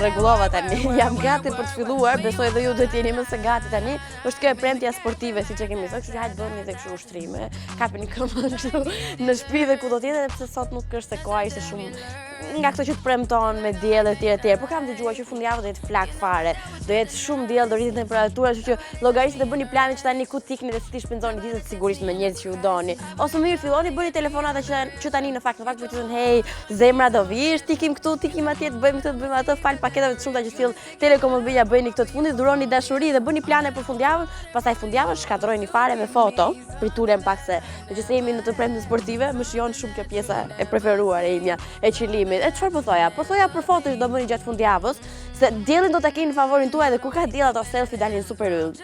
rregullova tani. Jam gati për të filluar, besoj edhe ju do të jeni më së gati tani. Është kjo e premtja sportive siç e kemi thënë, kështu që hajde bëni edhe kështu ushtrime. Kapini këmbën kështu në shtëpi dhe ku do të jetë, sepse sot nuk është se koha ishte shumë nga këto që të premton me diell etj. Por kam dëgjuar që fundjavë do jetë flak fare. Do jetë shumë diell, do rritet temperatura, kështu që llogarisni të bëni planin që tani ku tikni dhe si ti shpenzoni ditët sigurisht me njerëz që ju doni. Ose më mirë filloni bëni telefonata që tani në fakt vetë thonë hey, zemra do vish, tikim këtu, tikim atje, të bëjmë këtë, të bëjmë atë, fal paketave të shumta që sill Telekom Mobilja bëni këtë të fundit, duroni dashuri dhe bëni plane për fundjavën, pastaj fundjavën shkatrojeni fare me foto. Prituren pak se nëse jemi në të premte sportive, më shijon shumë kjo pjesa e preferuar e imja e qëllimit. E çfarë po thoja? Po thoja për foto që do bëni gjatë fundjavës, se diellin do ta keni në favorin tuaj dhe kur ka diell ato selfie dalin super yll.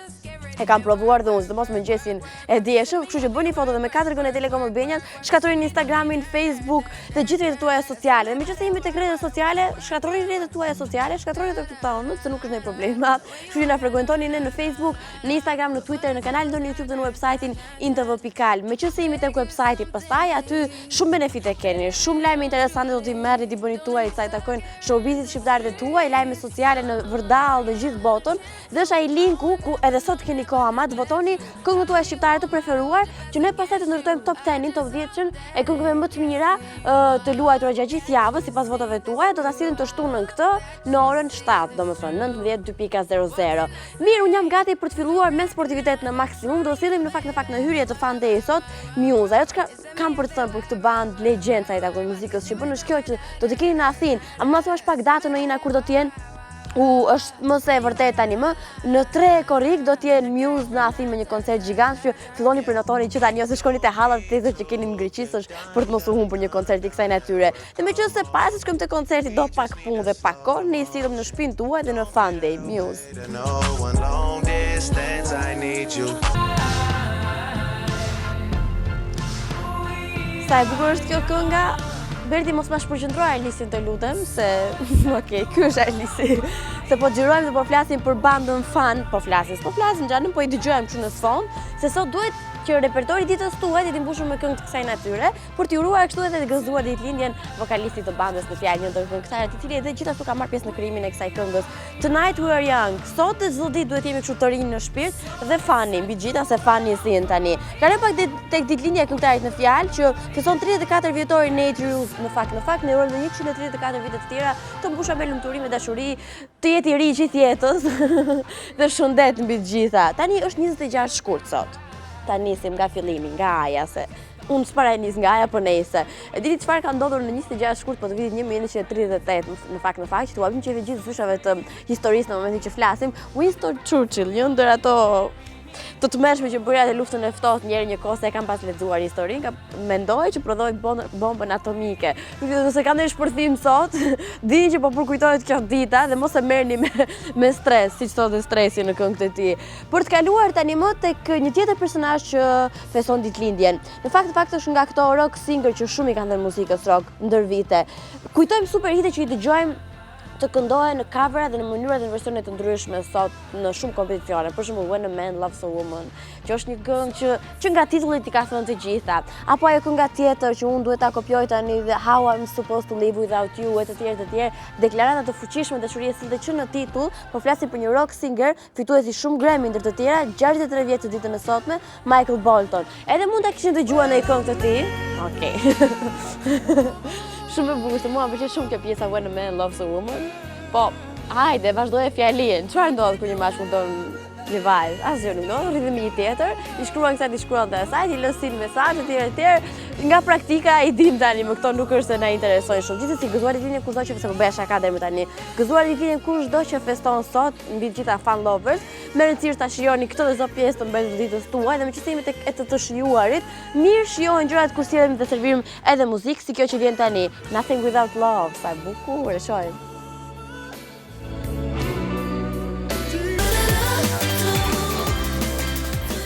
E kam provuar dhe unë, sidomos mëngjesin e dieshëm, kështu që bëni foto dhe me 4 gone Telekom Mobilja, shkatrojeni Instagramin, Facebook dhe gjithë rrjetet tuaja sociale. Dhe meqenëse jemi tek rrjetet sociale, shkatroni rrjetet tuaja sociale, shkatroni tek tonët, se nuk është ndonjë problem. Kështu që na frekuentoni ne në Facebook, në Instagram, në Twitter, në kanalin tonë YouTube dhe në website-in intv.al. Meqenëse jemi tek website-i, pastaj aty shumë benefite keni, shumë lajme interesante do t'i merrni ti bëni tuaj sa i takojnë showbizit shqiptarëve tuaj, lajme sociale në vërdall dhe gjithë botën. Dhe është ai linku ku edhe sot keni koha ma të votoni këngët tuaja shqiptare të preferuar, që ne pastaj të ndërtojmë top 10-in, top 10-ën e këngëve më të mira të luajtura gjatë gjithë javës sipas votave tuaja, do ta sillim të shtunën këtë në orën 7, domethënë 19:02.00. Mirë, unë jam gati për të filluar me sportivitet në maksimum, do sillim në fakt në hyrje të Fan Day sot, Muse. Ajo çka kam për të thënë për këtë band legjend sa i takon muzikës shqiptare është kjo që do të keni në Athinë. A më thuash pak datën në Ina kur do të jenë? Është më se e vërtet tani më, në 3 korrik do t'jenë Muse në Athinë me një koncert gjigant, që filloni prenotoni që tani ose shkoni te hallat të tezër që keni në Greqisë për të mos u humbur një koncert i kësaj natyre. Dhe meqenëse para se shkojmë te koncerti do pak punë dhe pak kohë, ne i sillim në shtëpinë tuaj dhe në Fan Day Muse. Sa e bukur është kjo kënga. Berti mos ma shpërqendroj Alisin të lutem, se okej, ky është Alisi. Se po xhirojmë dhe po flasim për bandën Fan, po flasim xhanëm, po i dëgjojmë kështu në sfond, se sot duhet që repertori ditës tuaj të mbushur me këngë të kësaj natyre, për t'i uruar kështu edhe të gëzuar ditëlindjen vokalistit të bandës në fjalë një ndër këngëtarët i cili edhe gjithashtu ka marrë pjesë në krijimin e kësaj këngës. Tonight we are young. Sot çdo ditë duhet jemi kështu të rinj në shpirt dhe Fani, mbi gjitha se Fani sin tani. Kaloj pak tek ditëlindja e këngëtarit në fjalë që feston 34 vjetori Nate Rules në fakt ne urojmë 134 vite të tjera të mbushur me lumturi, me dashuri, të jetë i ri gjithë jetës dhe shëndet mbi të gjitha. Tani është 26 shkurt sot. Ta nisim nga fillimi, nga aja, se unë s'para e nis nga aja, për nejse. E dini çfarë ka ndodhur në 26 shkurt po të vitit 1938, në fakt që t'u apim që gjithë fyshave të historisë në momentin që flasim, Winston Churchill, një ndër ato të mërshme që bëri atë luftën e ftohtë një kohë se e kam pas lexuar historinë, mendoj që prodhoi bombën atomike. Nëse ka ndonjë shpërthim sot, dini që po përkujtohet kjo dita dhe mos e merrni me stres, siç thotë stresi në këngët e tij. Për të kaluar tani më tek një tjetër personazh që feston ditëlindjen. Në fakt është nga këto rock singer që shumë i kanë dhënë muzikës rock ndër vite. Kujtojmë super hite që i dëgjojmë të këndohen në cover dhe në mënyra dhe në versione të ndryshme sot në shumë kompeticione. Për shembull When a Man Loves a Woman, që është një këngë që nga titulli ti ka thënë të gjitha. Apo ajo kënga tjetër që unë duhet ta kopjoj tani, How I'm Supposed to Live Without You e të tjerë, deklarata të fuqishme dashurie sillte që në titull, po flasim për një rock singer, fituesi shumë Grammy ndër të tjera, 63 vjeç të ditën e sotme, Michael Bolton. Edhe mund ta kishin dëgjuar në këngë të tij. Okej. Shumë e bukur, se mua më pëlqen shumë kjo pjesa When a Man Loves a Woman. Po, hajde, vazhdoje fjalin. Çfarë ndodh kur një mashkull don një vajzë? Asgjë nuk ndodh, rritet me një tjetër, i shkruan kësaj, i shkruan te asaj, i lësin mesazhe etj. Nga praktika i dim tani, më këto nuk është se na interesojnë shumë. Gjithsesi gëzuar ditën kushdo që po bëja shaka deri më tani. Gëzuar ditën kushdo që feston sot mbi të gjitha fan lovers. Me rëndësi ta shijoni këtë dhe çdo pjesë të mbetës ditës tuaj dhe meqenëse jemi tek të shijuarit, mirë shijojnë gjërat kur sillemi të servirim edhe muzikë, si kjo që vjen tani, Nothing Without Love, sa e bukur, e shohim.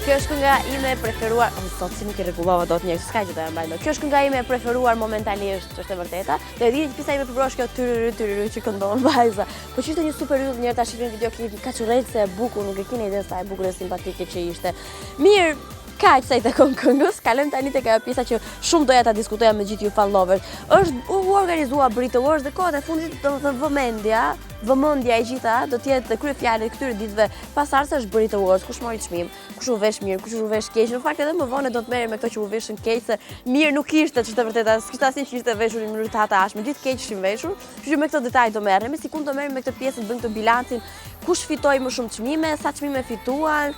Kjo është kënga ime e preferuar, sot si nuk i rregullova dot një, s'ka që ta mbaj dot. Kjo është kënga ime e preferuar momentalisht, është e vërteta. Dhe e dini që pjesa ime e preferuar është kjo tyryry që këndon vajza. Po që ishte një super yll, njëherë ta shihni videoklipin, ka çurrëse e bukur, nuk e keni ide sa e bukur e simpatike që ishte. Mirë, kaq sa i takon këngës, kalojmë tani tek ajo pjesa që shumë doja ta diskutoja me gjithë ju fan lovers. Është u organizua Brit Awards dhe kohët e fundit do të vëmendja vëmendja e gjitha do të jetë kryefjalë e këtyre ditëve pasardhëse është Brit Awards, kush mori çmim, kush u vesh mirë, kush u vesh keq. Në fakt edhe më vonë do të merrem me këto që u veshën keq, se mirë nuk ishte që të vërteta, s'kishte asnjë që ishte veshur në mënyrë të hatashme, gjithë keq ishin veshur. Kështu që me këtë detaj do merrem, si do merrem me këtë pjesë, bëjmë këtë bilancin, kush fitoi më shumë çmime, sa çmime fituan,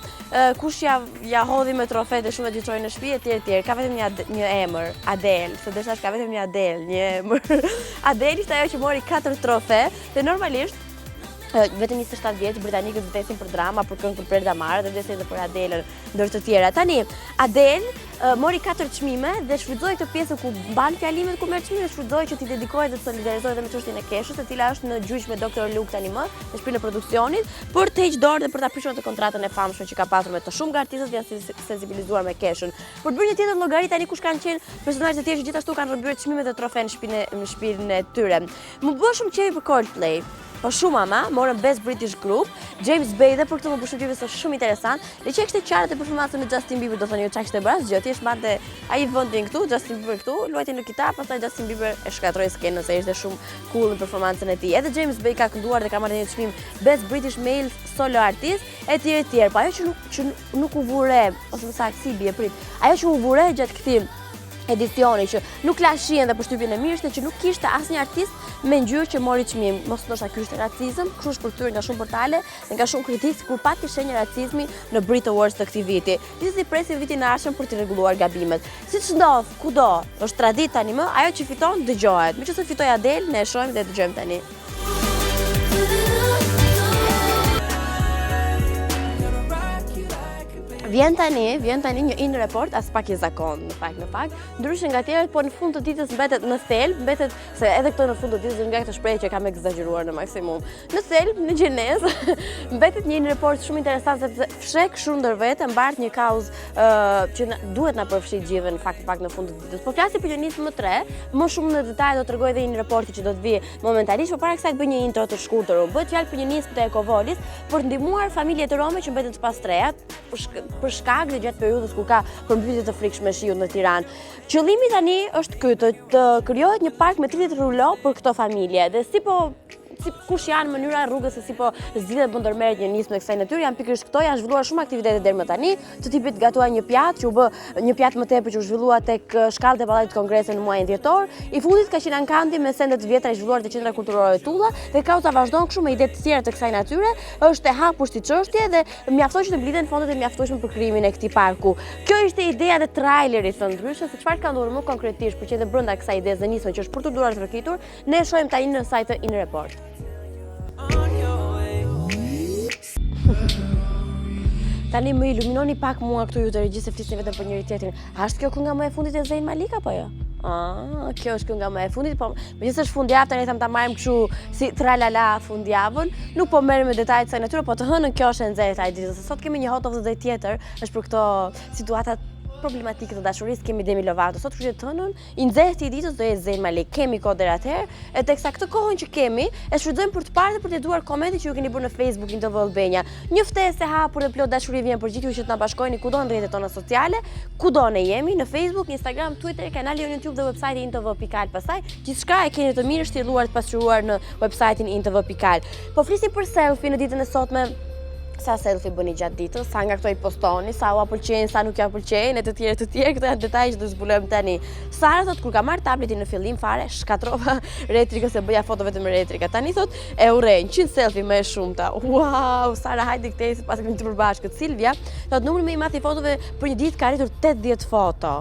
kush ja hodhi me trofetë shumë të gjithçojnë në shtëpi etj. Ka vetëm një emër, Adele, se deshash ka vetëm një Adele, një emër. Adele ishte ajo që mori 4 trofe, dhe normalisht vetëm 27 vjeç britanikët vdesin për drama, për këngë, për Brenda Mara, dhe vdesin edhe për Adelën, ndër të tjera. Tani, Adele mori 4 çmime dhe shfrytëzoi këtë pjesë ku mban fjalimet ku merr çmime, shfrytëzoi që t'i dedikohet dhe të solidarizohet edhe me çështjen e keshës, e cila është në gjyq me Dr. Luke tani më, në shtëpinë e produksionit, për të heqë dorë dhe për ta prishur atë kontratën e famshme që ka pasur me të shumë nga artistët që janë sensibilizuar me keshën. Për të bërë një tjetër llogari tani kush kanë qenë personazhet e tjerë që gjithashtu kanë rrëmbyer çmime dhe trofe në shtëpinë e tyre. Më bë shumë qefi për Coldplay. Po shumë ama, morën Best British Group, James Bay dhe për këtë më bë shumë qefi se shumë interesant. Le që kishte qartë performancën e Justin Bieber, do thonë jo çka kishte bërë asgjë, thjesht mbante ai vendin këtu, Justin Bieber këtu, luajti në kitar, pastaj Justin Bieber e shkatroi skenën se ishte shumë cool në performancën e tij. Edhe James Bay ka kënduar dhe ka marrë një çmim Best British Male Solo Artist etj. Po ajo që nuk u vure, ose më saktë si bie prit. Ajo që u vure gjatë këtij edicioni që nuk la shihen dhe përshtypjen e mirë ishte që nuk kishte asnjë artist me ngjyrë që mori çmim. Mos ndoshta ky ishte racizëm, kështu është përkthyer nga shumë portale dhe nga shumë kritikë kur pati shenjë racizmi në Brit Awards të këtij viti. Gjithsesi presin vitin e ardhshëm për të rregulluar gabimet. Siç ndodh kudo, është traditë tani më, ajo që fiton dëgjohet. Meqenëse fitoi Adele, ne e shohim dhe dëgjojmë tani. Vjen tani një in report as pak i zakon në fakt, ndryshe nga tjerët, po në fund të ditës mbetet në thelb, mbetet se edhe këto në fund të ditës nga këtë shprehje që kam egzageruar në maksimum. Në thelb, në gjenezë, mbetet një in report shumë interesant sepse fshek shumë ndër vete, mbart një kauzë që duhet na përfshijë gjithëve në fakt pak në fund të ditës. Po flasim për Gjenisë më 3, më shumë në detaj do t'rregoj edhe in reporti që do të vijë momentalisht, por para kësaj të bëj një intro të shkurtër. Bëhet fjalë për Gjenisë të Ekovolis për ndihmuar familjet e Rome që mbeten pas trejat për shkak dhe gjatë periudhës ku ka përmbytje të frikshme shiut në Tiranë. Qëllimi tani është ky, të krijohet një park me 30 rulo për këto familje dhe si kush janë mënyra rrugës se si po zgjidhet bën ndërmerret një nismë kësaj natyre, janë pikërisht këto, janë zhvilluar shumë aktivitete deri më tani. Të tipit gatuar një pjatë që u bë një pjatë më tepër që u zhvillua tek shkallët e Pallatit Kongresë në muajin dhjetor. I fundit ka qenë Ankandi me sende të vjetra i zhvilluar te qendra kulturore Tulla dhe kauza vazhdon kështu me ide të tjera të kësaj natyre. Është e hapur si çështje dhe mjafton që të mblidhen fondet e mjaftueshme për krijimin e këtij parku. Kjo ishte ideja dhe trailerit thënë ndryshe se çfarë ka ndodhur më konkretisht, për që edhe brenda kësaj ide dhe nismë që është për të duar të rëkitur, ne e shohim tani në sajtë in report. Tani më iluminoni pak mua këtu ju të regjisë se flisni vetëm për njëri tjetrin. A është kjo kënga më e fundit e Zayn Malik apo jo? Kjo është kënga më e fundit, po megjithëse është fundjavë tani tham ta marrim kështu si tralala fundjavën. Nuk po merrem me detajet e kësaj natyre, po të hënën kjo është e nxehtë ai ditës. Sot kemi një hot of the day tjetër, është për këto situata problematike të dashurisë, kemi Demi Lovato. Sot kështu të hënën i nxehtë i ditës do jetë Zayn Malik. Kemi kohë deri atëherë, e teksa këtë kohën që kemi, e shfrytëzojmë për të parë dhe për të lexuar komentet që ju keni bërë në Facebook në TV Albania. Një ftesë e hapur dhe plot dashuri vjen për gjithë ju që të na bashkojeni kudo në rrjetet tona sociale, kudo ne jemi, në Facebook, Instagram, Twitter, kanali në YouTube dhe websajti intv.al. Pastaj gjithçka e keni të mirë shtjelluar të pasqyruar në websajtin intv.al. Po flisim për selfie në ditën e sotme. Sa selfie bëni gjatë ditës, sa nga këto i postoni, sa ua pëlqejnë, sa nuk ja pëlqejnë, e të tjerë, këto janë detaje që do zbulojmë tani. Sara thot kur ka marrë tabletin në fillim fare, shkatrova retrika se bëja foto vetëm me retrika. Tani thot e urrej 100 selfie më e shumta. Wow, Sara hajde këtej pas kemi të përbashkët. Silvia thot numri më i madh i fotove për një ditë ka arritur 80 foto.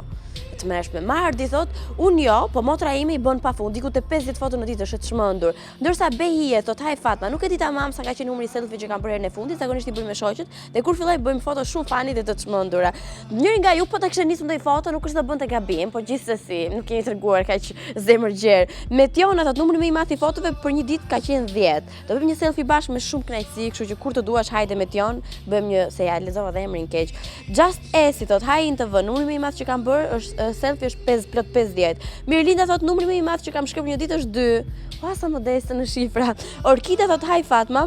Të mërshme. Mardi thot, unë jo, po motra ime i bën pa fund, diku te 50 foto në ditë është të çmendur. Ndërsa Behije thot, haj Fatma, nuk e di tamam sa ka qenë numri i selfie që kam bërë herën e fundit, zakonisht i bëjmë me shoqet, dhe kur filloj bëjmë foto shumë fani dhe të çmendura. Njëri nga ju po ta kishte nisur ndaj foto, nuk është të bënte gabim, po gjithsesi, nuk keni treguar kaq zemër gjerë. Metiona thot, numri më i madh i fotove për një ditë ka qenë 10. Do bëjmë një selfie bashkë me shumë kënaqësi, kështu që kur të duash hajde Metion, bëjmë një se ja lexova dhe emrin keq. Just Esi thot, haj in TV, numri më i madh që kam bërë është selfie është 50. Mirlinda thot numri më i madh që kam shkruar një ditë është 2. Sa modeste në shifra. Orkida thot haj Fatma.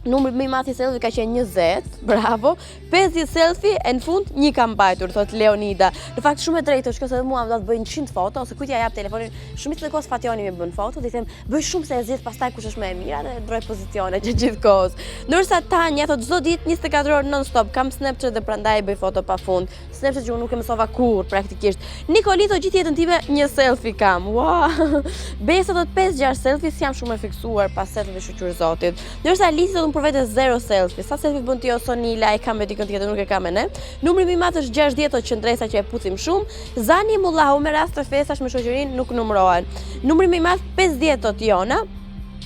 Numri më i madh i selfie ka qenë 20, bravo. 50 selfie e në fund një kam mbajtur, thot Leonida. Në fakt shumë e drejtë është, se mua më do të bëj 100 foto ose kujt ja jap telefonin. Shumica e kohës Fationi më bën foto, dhe i them bëj shumë se e zgjidh pastaj kush është më e mira dhe ndroj pozicione gjithkohës. Ndërsa Tanja thot çdo ditë 24 orë non stop kam Snapchat dhe prandaj bëj foto pafund. Snapchat që unë nuk e mësova kurrë praktikisht. Nikolito gjithë jetën time një selfie kam. Wow. Besa thot 5-6 selfies, jam shumë e fiksuar pas selfie shqyr zotit. Ndërsa Alisi thot për vete 0 selfie. Sa selfie bën ti o Sonila, e kam me dikën tjetër, nuk e kam me ne. Numri më i madh është 60 o qendresa që e puthim shumë. Zani Mullahu me rast të festash me shoqërinë nuk numërohen. Numri më i madh 50 o Jona.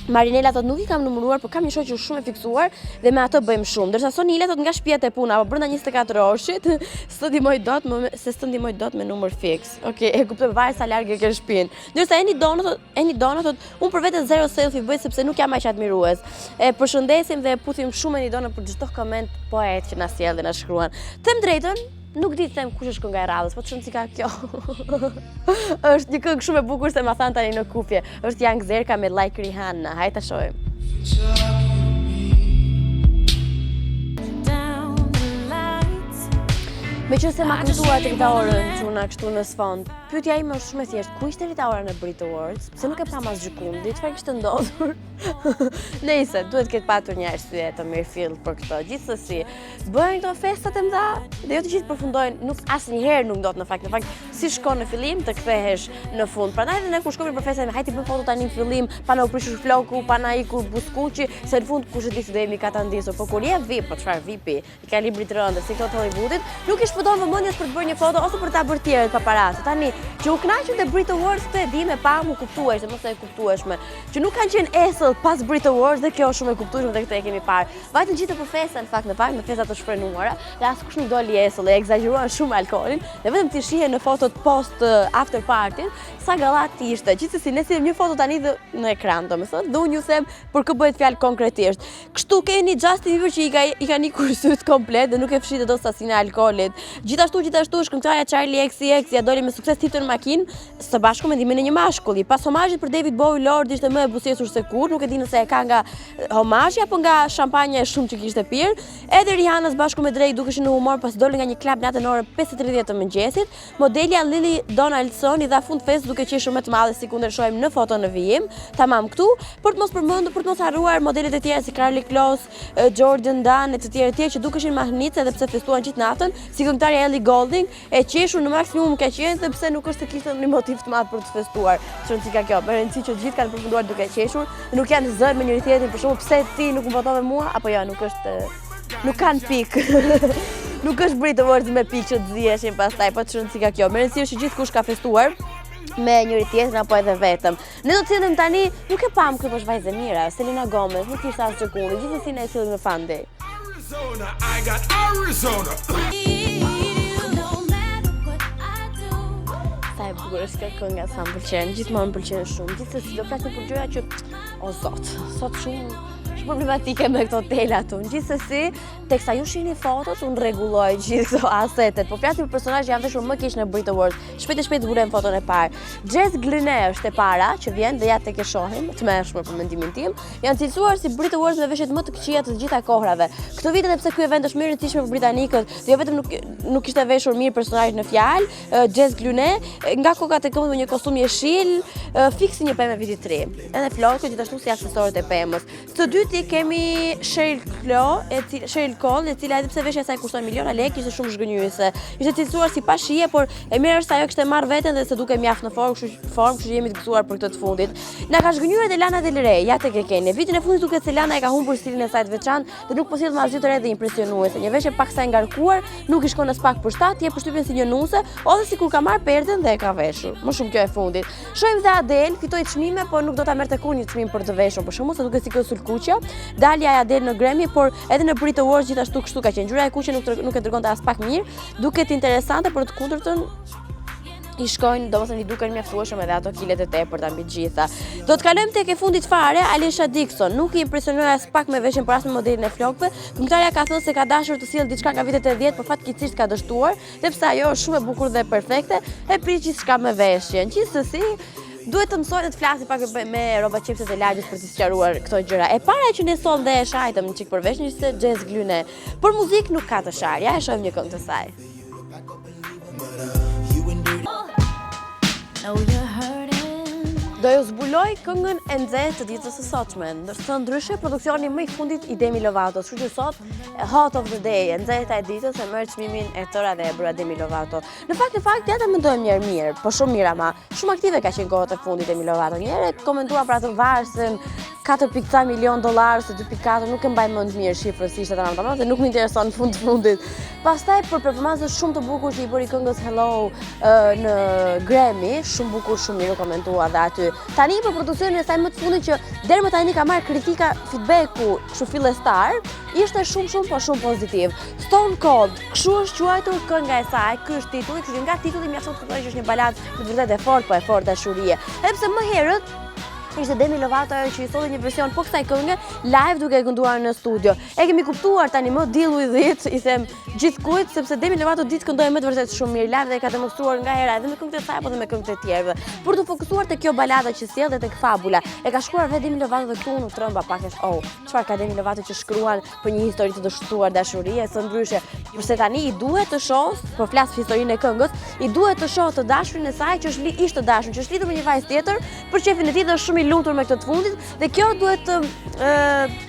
Marinela thot nuk i kam numëruar, por kam një shoqër shumë e fiksuar dhe me ato bëjmë shumë. Ndërsa Sonila thot nga shtëpia te puna, apo brenda 24 orëshit, s'të ndihmoj dot me numër fiks. Okej, e kuptoj, varet sa larg e ke shtëpinë. Ndërsa Eni Dona thot unë për vete 0 selfie bëj sepse nuk jam aq admirues. E përshëndesim dhe e puthim shumë Eni Dona për çdo koment poet që na sjell dhe na shkruan. Them drejtën, nuk di të them kush është kënga e radhës, po çon si ka kjo. Është një këngë shumë e bukur se ma than tani në kufje. Është Young Zerka me Like Rihanna. Hajde ta shohim. Me që se ma këntua të Rita Orën që una kështu në sfond, pyetja ime është shumë e thjeshtë, ku ishte Rita Ora në Brit Awards? Pse nuk e pa mas gjykundi, çfarë kishte ndodhur? Nejse, duhet këtë patur një arsye të mirë fill për këto. Gjithsesi, bëjnë këto festat e mëdha dhe jo të gjithë përfundojnë, nuk asnjëherë nuk ndodh në fakt. Në fakt, si shkon në fillim të kthehesh në fund. Prandaj edhe ne kur shkojmë për festat, hajde bëjmë foto tani në fillim, pa na u prishur floku, pa na ikur buskuqi, se në fund kush e di se do jemi ka ta ndisur. Po kur je VIP, po çfarë VIP-i? I ka libri të rëndë, si këto të Hollywoodit, nuk i shpëton vëmendjes për të bërë një foto ose për ta bërë tjerët paparazzi. Tani, që u kënaqën te Brit Awards këtë e di me pa mu kuptuesh, dhe mos e kuptueshme. Që nuk kanë qenë esëll pas Brit Awards dhe kjo është shumë e kuptueshme dhe këtë e kemi parë. Vajtën gjithë për festa në fakt në festa të shprenuara, dhe askush nuk doli esëll, e egzageruan shumë alkoolin, dhe vetëm ti shihe në fotot post after party sa gallat ishte. Gjithsesi ne sillim një foto tani në ekran, domethënë, dhe unë ju them për kë bëhet fjalë konkretisht. Kështu keni Justin Bieber që i kanë ikur syt komplet dhe nuk e fshitet dot sasinë e alkoolit. Gjithashtu këngëtarja Charlie XCX ja doli me sukses titër në makinë së bashku me ndihmën e një mashkulli. Pas homazhit për David Bowie, Lord ishte më e buzëqeshur se kur, nuk e di nëse e ka nga homazhi apo nga shampanja e shumë që kishte pirë. Edhe Rihanna së bashku me Drake dukeshin në humor pas doli nga një klub natën orën 5:30 të mëngjesit. Modelja Lily Donaldson i dha fund fest duke qeshur më të madhe si kundër shohim në foto në vijim. Tamam këtu, për të mos harruar modelet e tjera si Karlie Kloss, Jordan Dunn e të tjerë që dukeshin mahnitse edhe pse festuan gjithë natën, si këngëtarja Ellie Goulding e qeshur në maksimum ka qenë sepse nuk është se kishte një motiv të madh për të festuar. Çon si ka kjo, me rëndësi që gjithë kanë përfunduar duke qeshur, nuk janë zënë me njëri tjetrin, për shembull pse ti nuk më votove mua, apo jo, nuk kanë pik. Nuk është Brit Awards me pikë që të ziheshin pastaj, po çon si ka kjo. Me rëndësi është që gjithkush ka festuar me njëri tjetrin apo edhe vetëm. Ne do të sillim tani, nuk e pam këtu është vajzë e mira, Selena Gomez, nuk ishte as sekundi, gjithsesi ne sillim në Fandi. I got Arizona. Sa e bukur është kjo kënga, sa më pëlqen, gjithmonë më pëlqen shumë. Gjithsesi do flasim për gjëra që o zot, sot shumë problematike me këto telat unë. Gjithsesi, teksa ju shihni fotot, unë rregulloj gjithë këto asetet. Po flasim për personazhe që janë veshur më keq në Brit Awards. Shpejt zbulojmë foton e parë. Jess Glynne është e para që vjen dhe ja tek e shohim, të mëshme për mendimin tim. Janë cilësuar si Brit Awards me veshjet më të këqija të gjitha kohrave. Këtë vit edhe pse ky event është më i rëndësishëm për britanikët, dhe jo vetëm nuk ishte veshur mirë personazhi në fjalë, Jess Glynne nga kokat e këmbëve me një kostum jeshil, fiksi një pemë viti 3. Edhe flokët gjithashtu si aksesorët e pemës. Së dyti kemi Cheryl Cole, e cila edhe pse veshja e saj kushton miliona lekë, ishte shumë zhgënjyese. Ishte cilësuar si pa shije, por e mirë është se ajo kishte marrë veten dhe se duke mjaft në formë, kështu që jemi të gëzuar për këtë të fundit. Na ka zhgënjur edhe Lana Del Rey, ja tek e keni. Vitin e fundit duket se Lana e ka humbur stilin e saj të veçantë dhe nuk po sillet më asgjë të re dhe impresionuese. Një veshje paksa e ngarkuar, nuk i shkon as pak përshtat, jep përshtypjen si një nuse, ose sikur ka marrë perden dhe e ka veshur. Më shumë kjo e fundit. Shohim dhe Adele fitoi çmime, por nuk do ta merrte kurrë një çmim për të veshur, për shkakun se duket si kjo sulkuqja. Dalja e Adele në Grammy, por edhe në Brit Awards gjithashtu kështu ka qenë. Ngjyra e kuqe nuk e dërgonte as pak mirë, duket interesante, por të kundërtën i shkojnë, domethënë i duken mjaftueshëm edhe ato kilet e tepërta mbi të gjitha. Do të kalojmë tek e fundit fare, Alicia Dixon. Nuk i impresionoi as pak me veshjen por as me modelin e flokëve. Këngëtarja ka thënë se ka dashur të sjellë diçka nga vitet e 10, por fatkeqësisht ka dështuar, sepse ajo është shumë e bukur dhe perfekte, e prit gjithçka me veshjen. Gjithsesi, duhet të mësoj të flasi pak me rroba qepset e lagjes për të sqaruar këto gjëra. E para që ne soll dhe e shajtëm çik përveç se jazz glyne. Por muzikë nuk ka të sharja, e shohim një këngë të saj. Do ju zbuloj këngën e nxehtë të ditës së sotshme. Ndërsa ndryshe produksioni më i fundit i Demi Lovatos, kështu që sot Hot of the Day, e nxehta e ditës e merr çmimin e tëra dhe e bëra Demi Lovato. Në fakt ja ta mendojmë mirë, po shumë mirë ama. Shumë aktive ka qenë kohët e fundit Demi Lovato. Njëherë komentua për atë varsën 4.4 milion dollar se 2.4, nuk e mbaj mend mirë shifrësisht atë dhe nuk më intereson në fundit. Pastaj për performancën shumë të bukur që i bëri këngës Hello në Grammy, shumë bukur, shumë mirë komentua dhe aty. Tani për produksionin e saj më të fundit që deri më tani ka marrë kritika, feedbacku kështu fillestar, ishte shumë pozitiv. Stone Cold, kështu është quajtur kënga e saj, ky është titulli, kështu që nga titulli mjafton të thotë që është një baladë me vërtet e fortë, po e fortë dashurie. Edhe pse më herët ishte Demi Lovato ajo që i solli një version po kësaj këngë live duke e kënduar në studio. E kemi kuptuar tani më deal with it, i them gjithkujt sepse Demi Lovato ditë këndoi më të vërtet shumë mirë live dhe e ka demonstruar nga hera edhe me këngët e saj apo edhe me këngët e tjerëve. Por të fokusuar te kjo balada që sjell dhe tek fabula. E ka shkruar vetë Demi Lovato dhe këtu në trëmba pak është çfarë ka Demi Lovato që shkruan për një histori të dështuar dashurie, së ndryshe. Përse tani i duhet të shoh, po flas për historinë e këngës, i duhet të shoh të dashurin e saj që është të dashur, që është lidhur me një vajzë tjetër, për shefin e tij dhe është shumë i lumtur me këtë të fundit dhe kjo duhet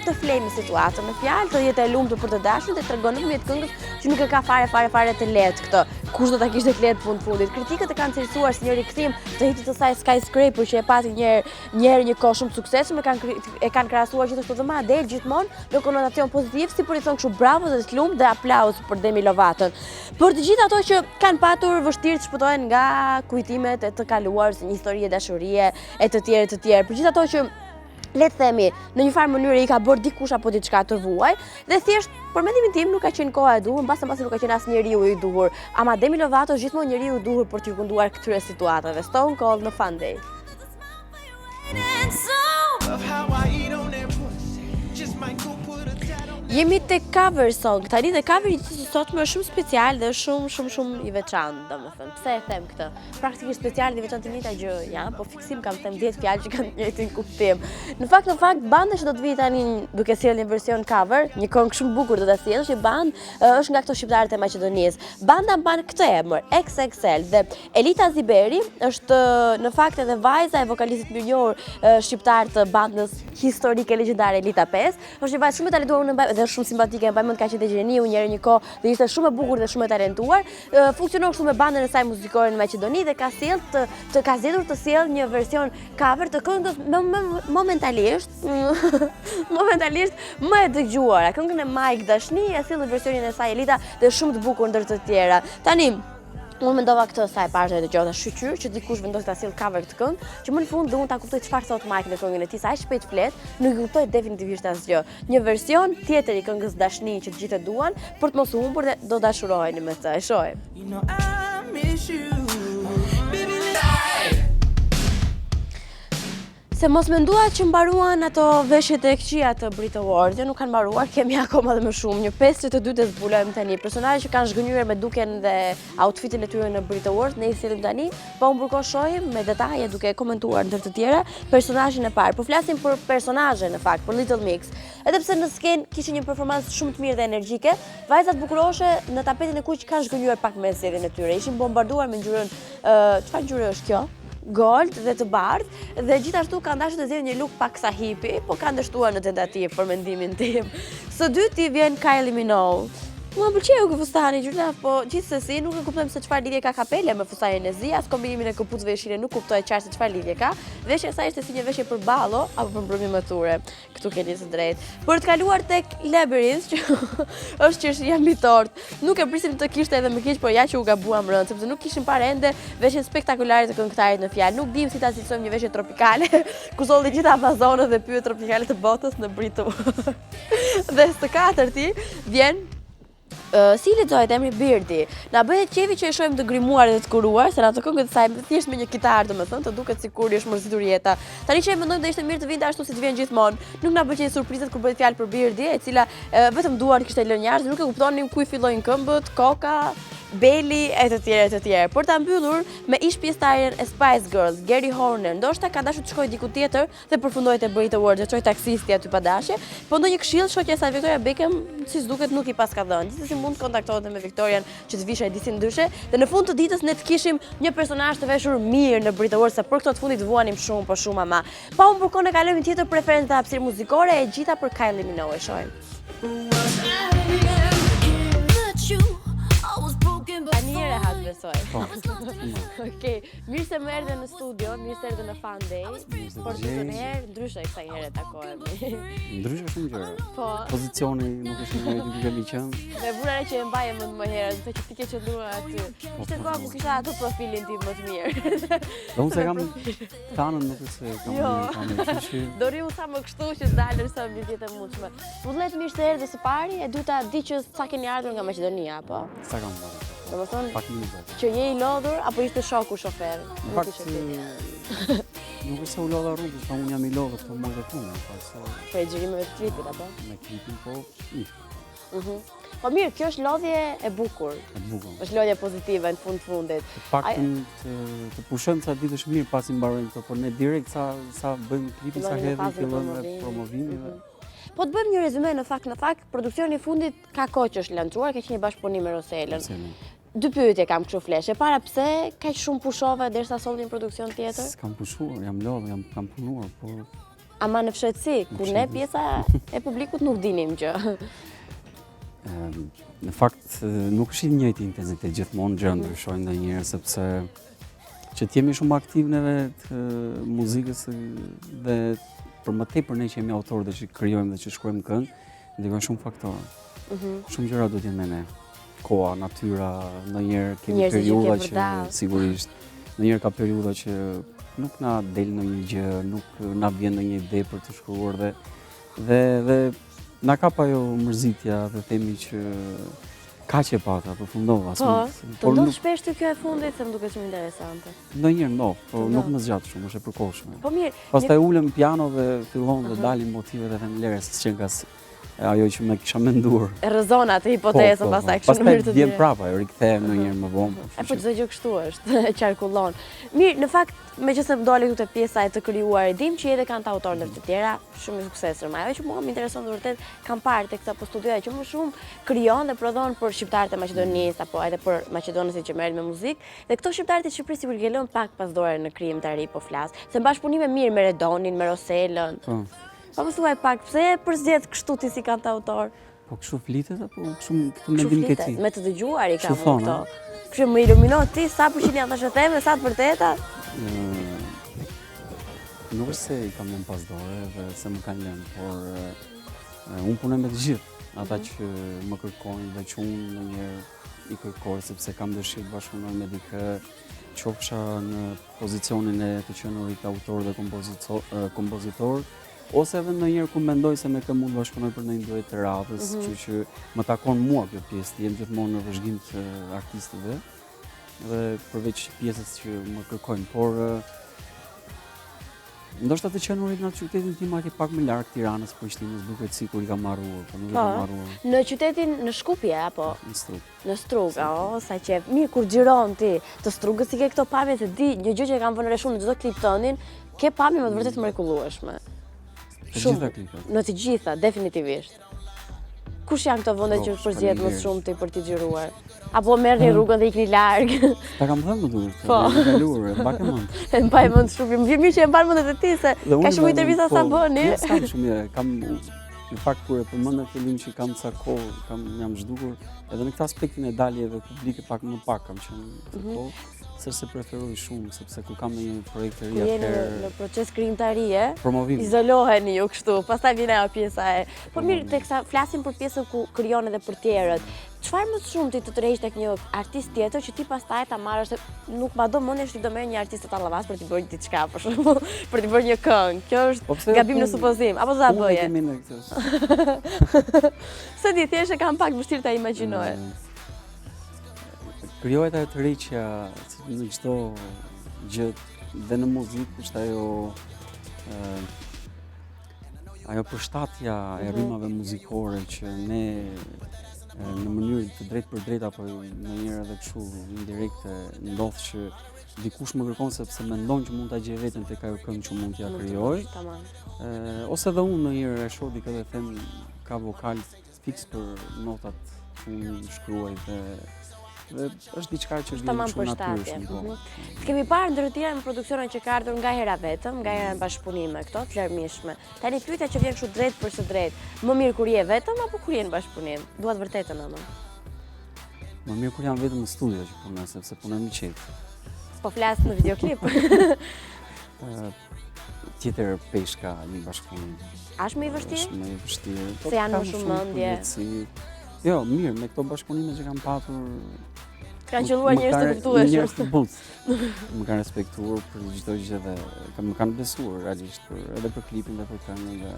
të flejmë situatën në fjalë, të jetë e lumtur për të dashurin dhe tregon në mjet këngës që nuk e ka fare të lehtë këtë. Kush do ta kishte të lehtë fundit. Kritikët e kanë cilësuar si një rikthim të hitit të saj Skyscraper që e pati një kohë shumë suksesshëm, e kanë krahasuar gjithashtu dhe me Adele gjithmonë në konotacion pozitiv, si për i thonë kështu bravo dhe të lumt dhe aplauz për Demi Lovaton. Për të gjithë ato që kanë patur vështirë të shpëtohen nga kujtimet e të kaluar, si një histori dashurie e të tjerë. Për gjithë ato që le të themi, në një farë mënyrë i ka bërë dikush apo diçka të vuaj, dhe thjesht për mendimin tim nuk ka qenë koha e duhur, mbasi nuk ka qenë as njeriu i duhur. Ama Demi Lovato është gjithmonë njeriu i duhur për t'i kënduar këtyre situatave. Stone Cold në Fun Day. Jemi te cover song. Tani dhe coveri i sotme është shumë special dhe shumë i veçantë, domethënë. Pse e them këtë? Praktikisht special dhe i veçantë njëjta gjë janë, po fiksim kam them 10 fjalë që kanë të njëjtin kuptim. Në fakt banda që do të vijë tani duke sjellë një version cover, një këngë shumë bukur do ta sjellësh, një band është nga këto shqiptarët e Maqedonisë. Banda mban këtë emër, XXL, dhe Elita Ziberi është në fakt edhe vajza e vokalistit më i njohur shqiptar të bandës historike legjendare Elita 5. Është një vajzë shumë e talentuar dhe shumë simpatike, mbaj mend ka qenë te Gjeniu një kohë dhe ishte shumë e bukur dhe shumë e talentuar. Funksionon kështu me bandën e saj muzikore në Maqedoni dhe ka zgjedhur të sjellë një version cover të këngës momentalisht më e dëgjuara. Këngën e Mike Dashni e sjell në versionin e saj Elita dhe shumë të bukur ndër të tjera. Tani unë mendova këtë sa e parë të dëgjova shqyr që dikush vendosi ta sjell cover këtë këngë, që më në fund dhe unë ta kuptoj çfarë thot Mike në këngën e tij, sa aq shpejt flet, nuk kuptoj definitivisht asgjë. Një version tjetër i këngës Dashni që të gjithë e duan, për të mos u humbur dhe do dashuroheni me të. E shohim. Se mos mendua që mbaruan ato veshjet e këqija të Brit Awards, nuk kanë mbaruar, kemi akoma dhe më shumë. Një 5/2 të zbulojmë tani. Personazhe që kanë zhgënjur me duken dhe outfitin e tyre në Brit Awards, ne i sillim tani, po mburko shohim me detaje duke komentuar ndër të tjera personazhin e parë. Po flasim për personazhe në fakt, për Little Mix. Edhe pse në skenë kishin një performancë shumë të mirë dhe energjike, vajzat bukuroshe në tapetin e kuq kanë zhgënjur pak me sjelljen e tyre. Ishin bombarduar me ngjyrën, çfarë ngjyre është kjo? Gold dhe të bardhë dhe gjithashtu kanë dashur të zgjedhin një look pak sa hippie, po kanë dështuar në tentativë për mendimin tim. Së dyti vjen Kylie Minogue. Mua pëlqeu ky fustani gjuna, po gjithsesi nuk e kuptoj se çfarë lidhje ka kapela me fustanin e zi, as kombinimin e këpucëve jeshile nuk kuptoj qartë se çfarë lidhje ka. Veshja e saj ishte si një veshje për ballo apo për mbrëmje mature. Ktu keni së drejtë. Për të kaluar tek Labyrinth, që është çështja mbi tort. Nuk e prisim të kishte edhe më keq, por ja që u gabuam rënd, sepse nuk kishim parë ende veshjen spektakolare të këngëtarit në fjalë. Nuk dim si ta cilësojmë një veshje tropikale, ku solli gjithë Amazonët dhe pyet tropikale të botës në Britu. Dhe së katërti vjen si lexohet emri Birdi. Na bëhet qefi që e shohim të grimuar dhe të kuruar, se në ato këngë të saj thjesht me një kitarë, domethënë, të duket sikur i është mërzitur jeta. Tani që e mendojmë dhe ishte mirë të vinte ashtu si të vjen gjithmonë. Nuk na bëqej surprizat kur bëhet fjalë për Birdi, e cila vetëm duar kishte lënë jashtë, nuk e kuptonim ku i fillojnë këmbët, koka Belly e të tjerë e të tjerë. Por ta mbyllur me ish pjesëtarjen e Spice Girls, Gary Horner, ndoshta ka dashur të shkojë diku tjetër dhe përfundoi te Brit Awards, e çoi taksisti aty pa dashje. Po ndonjë këshill shoqja e saj Victoria Beckham, si s'duket nuk i paska dhënë. Gjithsesi mund të kontaktohet me Victorian që të vishë disi ndryshe dhe në fund të ditës ne të kishim një personazh të veshur mirë në Brit Awards, sa për këto të fundit vuanim shumë, po shumë ama. Pa unë përkohën e kalojmë tjetër preferencë të hapësirë muzikore e gjitha për Kylie Minogue, shohim. Anjëre hat besoj. Okej, mirë se më erdhe në studio, mirë se erdhe në Fan Day, por çdo herë ndryshe kësaj here takohemi. Ndryshe shumë gjëra. Po. Pozicioni nuk është një gjë që kemi qenë. Dhe vura që e mbaje më herët, se që ti ke qëndruar aty. Ishte koha ku kisha ato profilin tim më të mirë. Do unë se kam tanën nuk është se kam tanën, kështu që Dori u sa më kështu që dalën sa mbi jetë e mundshme. Vullnet mirë se erdhe së pari, e dyta di që sa keni ardhur nga Maqedonia, apo? sa kam marrë. Domethënë Pak minuta. që je i lodhur apo ishte shoku shofer? Në fakt nuk është se u lodha rrugës, pa unë jam i lodhur këto muaj të punë, pas Për e xhirimeve të klipit, apo? me klipin po Po mirë, kjo është lodhje e bukur. e bukur. Është lodhje pozitive në fundit. Të paktën të pushojmë sa ditësh mirë pasi mbarojmë këto, por ne direkt sa bëjmë klipin, sa Fillojnë në hedhim, fazën fillojmë me promovimi. promovimin. Po të bëjmë një rezume në fakt, produksioni i fundit ka kohë që është lançuar, ka qenë një bashkëpunim me Roselën. Dy pyetje kam kështu flesh. E para, pse kaq shumë pushove derisa solli një produksion tjetër? S'kam pushuar, jam lodhur, kam punuar, por Ama në fshetësi, ku ne pjesa e publikut nuk dinim gjë. Në fakt nuk është i njëjti intensitet gjithmonë, gjëra ndryshojnë ndonjëherë sepse që t'jemi shumë aktiv neve të muzikës dhe për më tepër ne që jemi autorë dhe që krijojmë dhe që shkruajmë këngë, ndikojnë shumë faktorë. Shumë gjëra do t'jenë me ne. Koha, natyra, ndonjëherë kemi Njerëzit që periudha ke që vërdall. sigurisht, ndonjëherë ka periudha që nuk na del ndonjë gjë, nuk na vjen ndonjë ide për të shkruar dhe na kap ajo mërzitja dhe themi që kaq e pata, përfundova. Po, të ndodh shpesh ty kjo e fundit, se më duket shumë interesante. Ndonjëherë ndodh, por nuk më zgjat shumë, është e përkohshme. Po mirë, Pastaj ulem piano dhe fillon dhe dalin motivet dhe them lere s'qen ka ajo që më kisha menduar. e rrëzon atë hipotezën pastaj kështu në Pastaj mënyrë të vjen tillë. prapa, ajo rikthehem ndonjëherë më vonë. E po çdo gjë kështu është, e qarkullon. Mirë, në fakt, meqense doli këtu te pjesa e të krijuar, dim që edhe kanë të autorë të tjera, shumë i suksesshëm. Ajo që mua më intereson vërtet, kam parë tek këta po studioja që më shumë krijon dhe prodhon për shqiptarët e Maqedonisë apo edhe për maqedonesit që merren me muzikë, dhe këto shqiptarët e Shqipërisë sigurisht gjelën pak pas dore në krijim të ri po flas. Se bashkëpunime mirë me Redonin, me Roselën. Po më thuaj pak, pse e përzgjedh kështu ti si kantautor? Po kështu flitet apo kështu këtë mendim ke ti? Me të dëgjuar i kam Kështu thonë, këto. Kështu më ilumino ti sa përqind janë tash e them, sa të vërteta? Nuk është se i kam lënë pas dore dhe se më kanë lënë, por unë punoj me të gjithë. Ata që më kërkojnë dhe që unë ndonjëherë i kërkoj sepse kam dëshirë të bashkëpunoj me dikë, qofsha në pozicionin e të qenurit autor dhe kompozitor, ose edhe ndonjëherë ku mendoj se me kë mund të bashkëpunoj për ndonjë duet të radhës, që më takon mua kjo pjesë, jem gjithmonë në vëzhgim të artistëve dhe përveç pjesës që më kërkojnë, por ndoshta të qenurit në qytetin tim atje pak më larg Tiranës, Prishtinës, duket sikur i ka marruar, po nuk i ka marruar. Në qytetin në Shkupje apo? Në Strug. Në Strug, sa qef. Mirë, kur xhiron ti të Strugës si ke këto pamje se di, një gjë që kam vënë re shumë në çdo klip tëndin, ke pamje më të vërtet mrekullueshme. Të gjitha klipet. Në të gjitha, definitivisht. Kush janë këto vende që përzihet më shumë ti për t'i xhiruar? Apo merrni rrugën dhe ikni larg? Ta kam thënë më duhet, Po. e kaluar, e mbaj mend. E mbaj mend shumë. Më vjen mirë që e mban mendet e ti se ka shumë intervista sa bëni. Jo, s'kam shumë mirë, kam në fakt kur e përmend në fillim që kam ca kohë, jam zhdukur, edhe në këtë aspektin e dalje dhe publike pak më pak kam qenë të kohë, se preferoj shumë sepse kur kam një projekt të ri Jeni atëherë në proces krijimtarie, promovim. izoloheni ju kështu, pastaj vjen ajo pjesa e. Po mirë, teksa flasim për pjesën ku krijon edhe për tjerët. Çfarë më shumë ti të tërheq tek një artist tjetër që ti pastaj ta marrësh se nuk mado mendesh ti do merr një artist të tallavas për t'i bërë diçka për shembull, për t'i bërë një këngë. Kjo është gabim në supozim, apo do ta bëje? Se di thjesht e kam pak vështirë ta imagjinoj. Krijohet ajo tërheqja në çdo gjë dhe në muzikë është ajo përshtatja e rrymave muzikore që ne në mënyrë të drejtë për drejtë apo ndonjëherë edhe kështu indirekte ndodh që dikush më kërkon sepse mendon që mund ta gjej veten tek ajo këngë që mund t'ja krijoj. Tamam. Ose edhe unë ndonjëherë e shoh dikë dhe them ka vokal fix për notat që unë shkruaj dhe është diçka që vjen Tamam shumë përshtatje. natyrisht. Kemi parë ndër të tjera në produksione që ka ardhur nga hera vetëm, nga hera në bashkëpunime, këto të larmishme. Tani pyetja që vjen kështu drejt për së drejtë, më mirë kur je vetëm apo kur je në bashkëpunim? Dua të vërtetën ama. Më mirë kur jam vetëm në studio që punoj sepse punoj me qejf. Po flas në videoklip. Tjetër peshka një bashkëpunim. Është më i vështirë? Është më i vështirë. Se janë më shumë mendje. Jo, mirë, me këto bashkëpunime që kam patur Kanë qelluar njerëz të kuptueshëm. Njerëz të butë. Më kanë respektuar për çdo gjë dhe më kanë besuar realisht edhe për klipin dhe për këngën dhe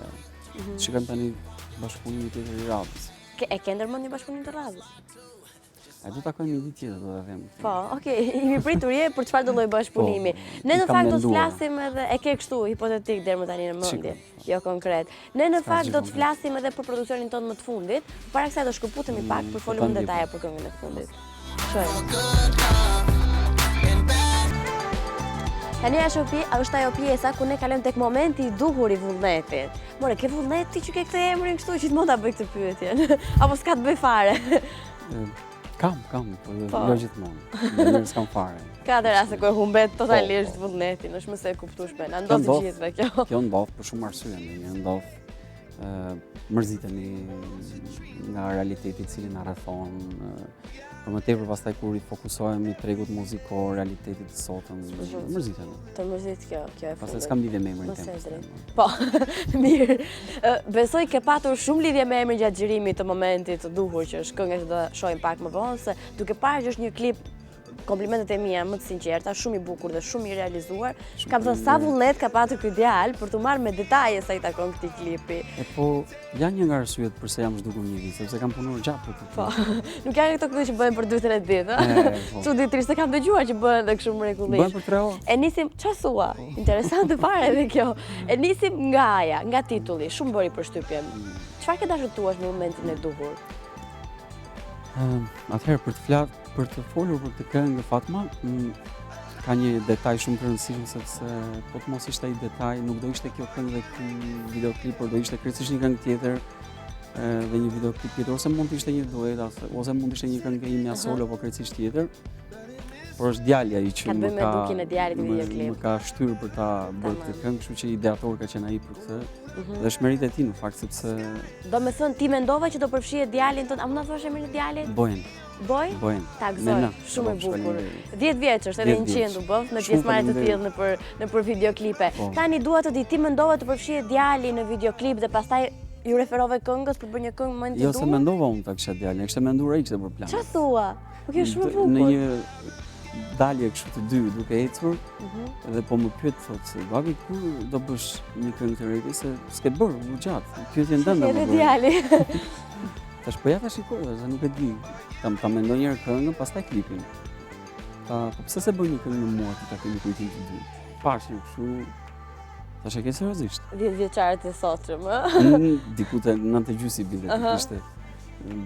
shikojmë tani bashkëpunimin tjetër i radhës. E ke ndërmend një bashkëpunim të radhës? A do takojmë një ditë tjetër do ta them. Po, okay, jemi pritur je për çfarë do lloj bashkëpunimi. Ne në fakt do të flasim edhe e ke kështu hipotetik deri më tani në mendje, jo konkret. Ne në fakt do të flasim edhe për produksionin tonë më të fundit, para kësaj do shkëputemi pak për folur më detaje për këngën e fundit. Tani është ajo pjesa ku ne kalojmë tek momenti i duhur i vullnetit. More, ke vullnet ti që ke këtë emrin kështu që mund ta bëj këtë pyetje? Apo s'ka të bëj fare? Kam, po jo gjithmonë. Ndonjëherë s'kam fare. Ka të raste kur humbet totalisht vullnetin, është më se e kuptueshme. Na ndodh të gjithëve kjo. Kjo ndodh për shumë arsye, ndonjëherë ndodh mërzitemi nga realiteti i cili na rrethon. Për më tepër pastaj kur i fokusohemi tregut muzikor, realitetit të sotëm, mërzitemi. Të mërzit kjo e fundit. Pastaj s'kam lidhje me emrin tim. Po, mirë. Besoj ke patur shumë lidhje me emrin gjatë xhirimit të momentit të duhur që është kënga që do shohim pak më vonë, se duke parë që është një klip, komplimentet e mia më të sinqerta, shumë i bukur dhe shumë i realizuar. Kam thënë sa vullnet ka patur ky djalë për të marrë me detaje sa i takon këtij klipi. Po, janë një nga arsyet pse jam zhdukur një vit, sepse kam punuar gjatë për këtë. Po, nuk janë këto këngë që bëhen për 2-3 ditë, ëh? Çuditërisht se kam dëgjuar që bëhen edhe kështu mrekullisht. Bëhen për 3 orë. E nisim, çfarë thua? Interesante fare edhe kjo. E nisim nga aja, nga titulli, shumë bëri përshtypje. Çfarë ke dashur tuash në momentin e duhur? Atëherë për të folur për këtë këngë Fatma, ka një detaj shumë të rëndësishëm sepse po të mos ishte ai detaj, nuk do ishte kjo këngë dhe ky videoklip, por do ishte krejtësisht një këngë tjetër dhe një videoklip tjetër, ose mund të ishte një duet, ose mund të ishte një këngë imja solo, po krejtësisht tjetër. Por është djali ai që më ka shtyrë për ta bërë këtë këngë, kështu që ideator ka qenë ai për këtë. Dhe është merit e tij në fakt sepse do të thënë ti mendova që do përfshihet djalin tënd, a mund ta thosh emrin e djalit? Bojën. Boj? Ta gëzoj, shumë e bukur. 10 vjeç është, edhe 100 u bëft në pjesëmarrje të tillë nëpër videoklipe. Tani dua të di, ti mendova të përfshihet djali në videoklip dhe pastaj ju referove këngës për bërë një këngë më të duhur? Jo, se mendova unë ta kisha djalin, e kishte menduar ai kishte për plan. Çfarë thua? Kjo është shumë e bukur. Në një dalje kështu të dy duke ecur dhe po më pyet thotë, "Babi, kur do bësh një këngë të re se s'ke bërë më gjatë?" Pyetjen tënde. Edhe djali. Tash po ja ta shikoj, se nuk e di. Ta mendoj një herë këngën, pastaj klipin. Po pse se bëj një këngë në mua ti ta kemi kujtim të dy. Pashim kështu. Tash e ke seriozisht. 10 vjeçarët e sotshëm, ë? Diku te 9:30 bilet ishte.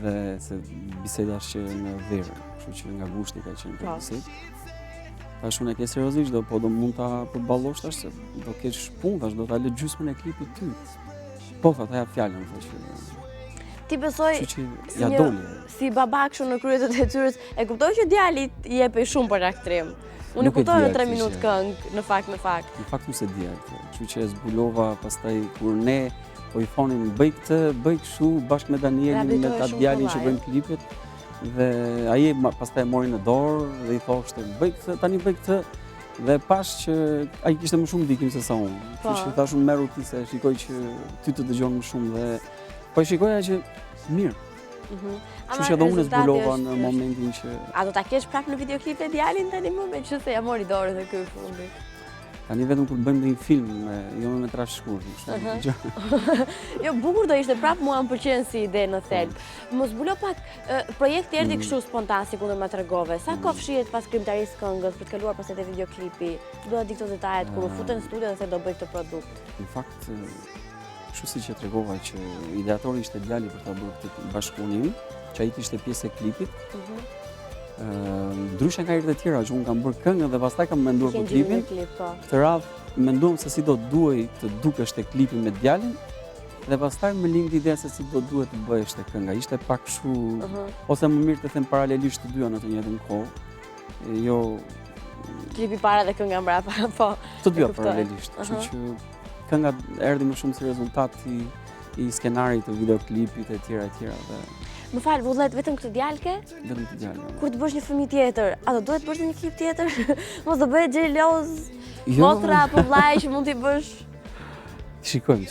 Dhe se biseda është që në verë, kështu që nga gushti ka qenë për bisedë. Tash unë e ke seriozisht, po do mund ta përballosh tash se do kesh punë, tash do ta lë gjysmën e klipit ty. Po, ta jap fjalën, thotë. Ti besoj si baba kështu në krye të detyrës, e kuptoj që djali i jepej shumë për aktrim. Unë e kuptoj në 3 minutë këngë, në fakt. Në fakt nuk e di atë. Kështu që e zbulova pastaj kur ne po i thonin bëj këtë, bëj kështu bashkë me Danielin, me ta djalin që bën klipet. Dhe ai pastaj e mori në dorë dhe i thoshte bëj këtë, tani bëj këtë. Dhe pash që ai kishte më shumë ndikim se sa unë. Kështu që thash unë merru ti se shikoj që ty të dëgjon më shumë dhe po shikoja që mirë. Kështu që edhe unë zbulova në momentin që... A do ta kesh prapë në videoklip e djalin tani më me që se ja mori dorë dhe ky fundi? Tani vetëm kur bëjmë një film, jo me metrazh shkurt. Jo, bukur do ishte prapë, mua më pëlqen si ide në thelb. Më zbulo pak, projekti erdhi kështu spontan, sikur më tregove. Sa kohë fshihet pas krijimtarisë këngës për të kaluar pastaj te videoklipi? Dua di këto detajet kur u futen në studio dhe se do bëj këtë produkt. Në fakt, kështu siç e tregova që ideatori ishte djali për ta bërë këtë bashkëpunim, që ai ishte pjesë e klipit. Ndryshe nga herët e tjera që unë kam bërë këngën dhe pastaj kam menduar për klipin. Këtë radhë menduam se si do duhej të dukesh te klipi me djalin dhe pastaj më lindi ideja se si do duhet të bëhesh te kënga. Ishte pak kështu ose më mirë të them paralelisht të dyja në të njëjtën kohë. Jo klipi para dhe kënga mbrapa, po. Të dyja paralelisht. Kështu që kënga erdhi më shumë si rezultat i skenarit të videoklipit e tjera dhe Më fal, Vullnet, vetëm këtë djalë ke? vetëm të djalin. Kur të bësh një fëmijë tjetër, a do duhet të bësh një klip tjetër? Mos do bëhet xheloz, Jo. motra apo vllai që mund t'i bësh? Shikojmë.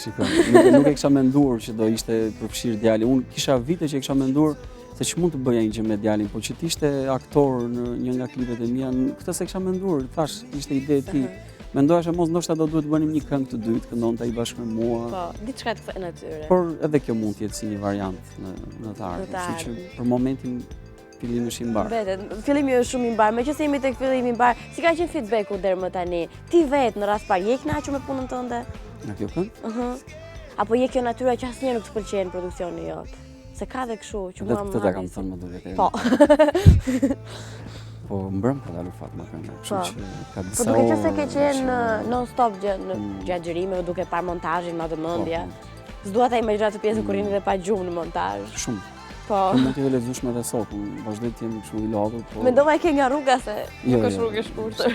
Nuk e kisha menduar që do ishte përfshirë djali. Unë kisha vite që e kisha menduar se ç'mund të bëja një gjë me djalin, po që t'ishte aktor në një nga klipet e mia, këtë se kisha menduar. Thash, ishte ide e tij. Mendoja se mos ndoshta do duhet të bënim një këngë të dytë, këndonte ai bashkë me mua. Po, diçka të kësaj natyre. Por edhe kjo mund të jetë si një variant në të ardhmen. Kështu që për momentin fillimi është i mbar. Vetë, fillimi është shumë i mbar. Meqense jemi tek fillimi i mbar, si ka qenë feedbacku deri më tani? Ti vetë në rast parë je i kënaqur me punën tënde? Në kjo këngë? Apo je kjo natyra që asnjëherë nuk të pëlqen produksioni jot? Se ka dhe kështu që mua më Këtë kam thënë më duket. Po. Po mbrëm ka dalur fat më kënga. Kështu që ka disa. Po duke qenë se ke qenë non-stop gjatë xhirimeve, duke parë montazhin me vëmendje. S'dua ta imagjinoj të pjesën kur rini dhe pa gjumë në montazh. Shumë. Po. Mund të lezetshme edhe sot, unë vazhdoj të jem kështu i lodhur, po. Mendova e ke nga rruga se nuk është jo. rrugë e shkurtër.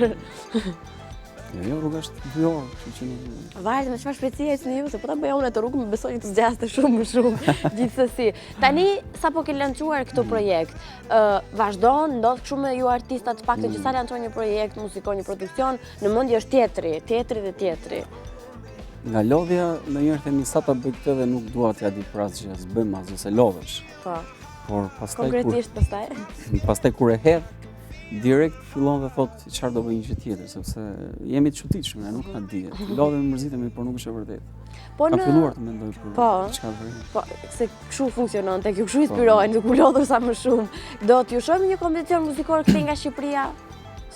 Jo, rruga është 2 orë, kështu që Varet me çfarë shpejtësie ecni ju, se po ta bëja unë atë rrugë më besoj të zgjaste shumë më shumë. Gjithsesi. Tani sapo ke lançuar këtë projekt, vazhdon, ndodh kështu me ju artistat të paktën që sa lançon një projekt, muzikon një produksion, në mendje është teatri. nga lodhja ndonjëherë themi sa ta bëj këtë dhe nuk dua t'ja di për asgjë, s'bëm asgjë se lodhesh. Po. Por pastaj Konkretisht pastaj kur e hedh direkt fillon dhe thot çfarë do bëj një gjë tjetër, sepse jemi të çuditshëm, ne nuk na dihet. Lodhem mërzitemi, por nuk është e vërtetë. Po Kam filluar të mendoj për diçka të re. Po, se kështu funksionon, tek ju kështu inspirohen, duke u lodhur sa më shumë. Do t'ju shohim një kompeticion muzikor këtej nga Shqipëria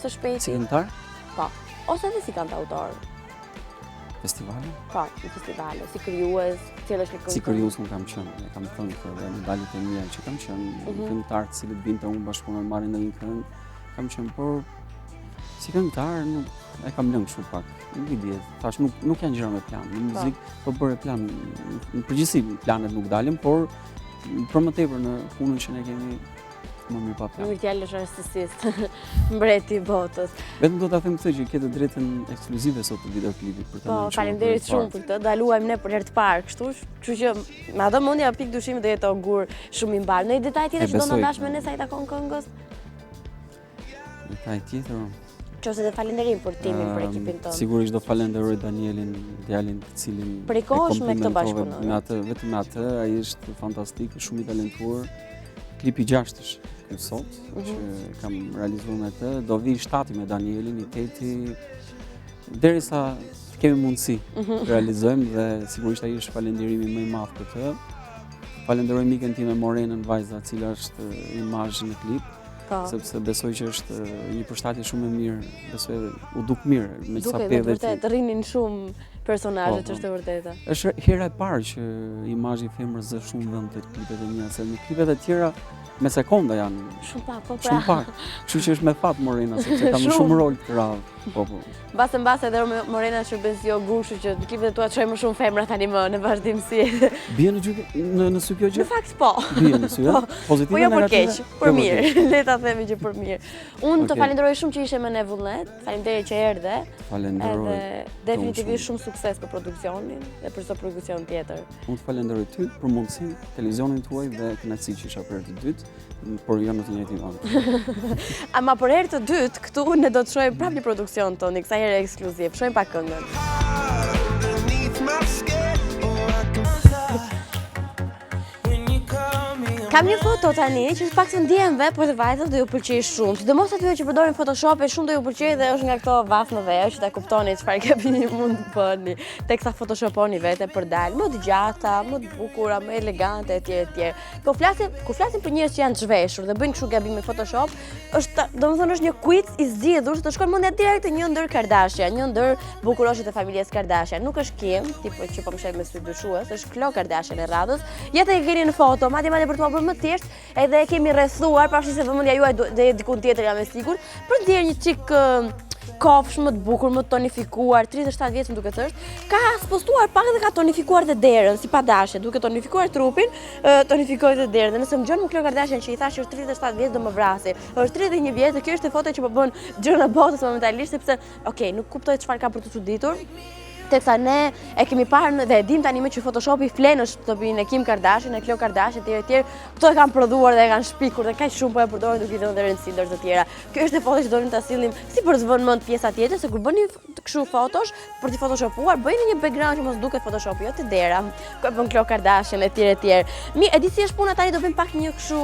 së shpejti? Si këngëtar? Po. Ose edhe si kantautor? Festivale? Po, në festivale, si krijues, cilësh një këngëtar? Si krijues nuk kam qenë, e kam thënë këtë dhe në daljet e mia që kam qenë këngëtar të cilët binte unë bashkëpunon marrin ndonjë këngë, kam qenë, por si këngëtar nuk e kam lënë kështu pak. Nuk i dihet. Thash nuk janë gjëra me plan. Në muzikë po bëre plan. Në përgjithësi planet nuk dalin, por për më tepër në punën që ne kemi më mirë pa plan. Mirë t'ja lësh artistist, mbreti i botës. Vetëm do ta them këtë që ke të drejtën ekskluzive sot të videoklipit për të. Po, faleminderit shumë për këtë. Daluajmë ne për herë të parë, kështu që me atë mendja pik dyshimi do jetë augur shumë i mbar. Në një detaj tjetër që do na dash me ne sa i takon këngës? Detaj tjetër. Qose dhe falenderim për timin për ekipin tonë. Sigurisht do falenderoj Danielin, djalin të cilin Prej kohësh me këtë bashkëpunon. Me atë, vetëm me atë, ai është fantastik, shumë i talentuar. Klipi 6 është ky sot, që kam realizuar me të. Do vi 7 me Danielin, i 8 derisa kemi mundësi të realizojmë dhe sigurisht ai është falënderimi më i madh për të. Falenderoj miken time Morenën, vajza, e cila është imazh në klip. Sepse besoj që është një përshtatje shumë e mirë, besoj edhe u duk mirë me sa pe vetë. Duket vërtet, rrinin shumë personazhe, që është e vërteta. Është hera e parë që imazhi i femrës zë shumë vend te klipet e mia, se në klipet e tjera me sekonda janë. Shumë pak, po pra. Shumë pak. Kështu që është me fat Morena, sepse ka më shumë rol të radhë. Po. Mbase edhe Morena shërben si ogushu që në klipet e tua çojmë më shumë femra tani më në vazhdimsi. Bie në sy kjo gjë? Në fakt po. Bie në sy, pozitive. Po jo për keq, për mirë. Le ta themi që për mirë. Unë të falenderoj shumë që ishe me ne Vullnet. Faleminderit që erdhe. Falenderoj. Edhe definitivisht shumë sukses për produksionin dhe për çdo produksion tjetër. Unë të falenderoj ty për mundësinë, televizionin tuaj dhe kënaqësi që isha për herë të dytë, por jo në të njëjtin vend. Ama për herë të dytë këtu ne do të shohim prapë një produksion tonë, kësaj herë ekskluziv. Shohim pa këngën. Kam një foto tani që pak të ndjemve, por të vajzat do ju pëlqej shumë. Sidomos atyre që përdorin Photoshop, shumë do ju pëlqej dhe është nga këto vafë në vesh që ta kuptoni çfarë gabimi mund të bëni. Teksa photoshoponi vete për dalë më të gjata, më të bukura, më elegante etj. Po kur flasim për njerëz që janë të zhveshur dhe bëjnë kështu gabime Photoshop, është domethënë është një quiz i zgjidhur që të shkon mendja direkt te një ndër Kardashian, një ndër bukuroshet e familjes Kardashian. Nuk është Kim, tipo që po më shef me sy dyshues, është Khloe Kardashian e radhës. Jetë e keni në foto, madje për të për më thjesht, edhe e kemi rrethuar, pavarësisht se vëmendja juaj do jetë diku tjetër, jam e sigurt, për të një çik kofsh më të bukur, më të tonifikuar, 37 vjeç më duket është, ka spostuar pak dhe ka tonifikuar dhe derën, si pa dashje, duke tonifikuar trupin, tonifikoi dhe derën. Dhe nëse më gjon Khloe Kardashian që i thash që është 37 vjeç do më vrasi. Është 31 vjeç dhe kjo është e foto që po bën gjëra botës momentalisht sepse, okay, nuk kuptoj çfarë ka për të çuditur. Teksa ne e kemi parë dhe e dim tani me që Photoshopi flen në shtëpinë e Kim Kardashian, e Khloe Kardashian etj. Këto e kanë prodhuar dhe e kanë shpikur dhe kaq shumë po e përdorin duke i dhënë rëndësi ndër të tjera. Kjo është e foto që donim ta sillim si për të vënë mend pjesa tjetër, se kur bëni kështu fotosh për të photoshopuar, bëjeni një background që mos duket Photoshopi, jo të dera. Ku e bën Khloe Kardashian etj. Mi, e di si është puna tani, do bëjmë pak një kështu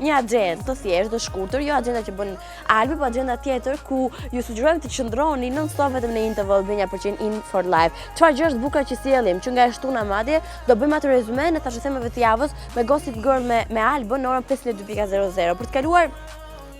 një agent të thjeshtë, të shkurtër, jo agenda që bën Albi, po agenda tjetër ku ju sugjerojmë të qëndroni non-stop vetëm në interval bënja për qenë in for life. Çfarë gjë është bukur që sjellim, që nga e shtuna madje do bëjmë atë rezume në tashëthemeve të javës me Gossip Girl me Albën në orën 52:00 për të kaluar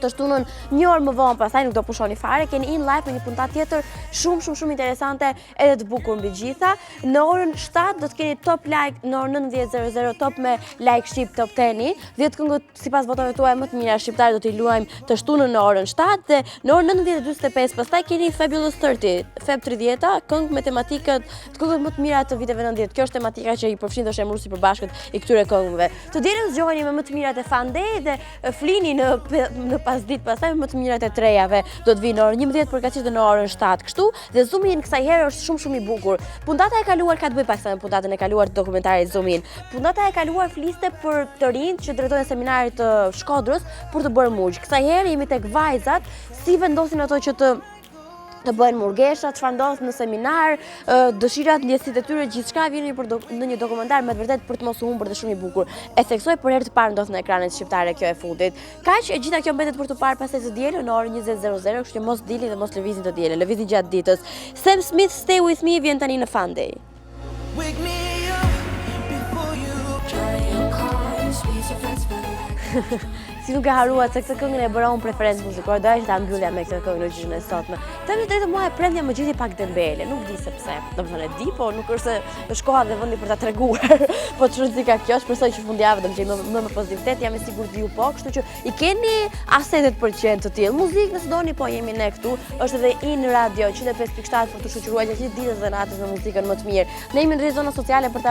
të shtunën një orë më vonë, pastaj nuk do pushoni fare, keni in live me një puntat tjetër shumë interesante edhe të bukur mbi gjitha. Në orën 7 do të keni top like, në orën 19:00 top me like shqip top 10, 10 këngët sipas votave tuaja më të mira shqiptare do t'i luajmë të shtunën në orën 7 dhe në orën 19:45 pastaj keni Fabulous 30, Feb 30, këngë me tematikët, këngët më të mira të viteve 90. Kjo është tematika që i përfshin dhe shembull sipërbashkët i këtyre këngëve. Të dielën zgjoheni me më të mirat e Fan Day dhe flini në pas ditë pastaj më të mirat e trejave do të vinë në orën 11 përkatësisht në orën 7 kështu dhe Zoom in kësaj herë është shumë i bukur. Puntata e kaluar ka të bëjë pak sa me puntatën e kaluar të dokumentarit Zoom in. Puntata e kaluar fliste për të rinjt që drejtojnë seminarit të Shkodrës për të bërë mugj. Kësaj herë jemi tek vajzat, si vendosin ato që të bëjnë murgesha, çfarë ndodh në seminar, dëshirat, ndjesitë e tyre, gjithçka vjen në një dokumentar me të vërtet për të mos u humbur dhe shumë i bukur. E theksoj për herë të parë ndodh në ekranet shqiptare kjo e fundit. Kaq, e gjitha kjo mbetet për të parë pastaj të dielën në orën 20:00, kështu që mos dili dhe mos lëvizni të dielën, lëvizni gjatë ditës. Sam Smith Stay With Me vjen tani në Fan Day. Wake me up before you try and call me so fast. Si nuk e haruat se këtë këngën e bëra unë preferencë muzikore, doja që ta mbyllja me këtë këngë në gjyqën e sotme. Të më drejtë mua e prendja më gjithi pak dembele, nuk di se pse. Domethënë e di, po nuk është se shkoha dhe vendi për ta treguar. Po çfarë si ka kjo, shpresoj që fundjavë do të gjejmë më pozitivitet, jam e sigurt ju po, kështu që i keni asetet për qenë të tillë. Muzikë nëse doni, po jemi ne këtu. Është edhe in radio 105.7 për të shoqëruar gjatë ditës dhe natës me muzikën më të mirë. Ne jemi në zona sociale për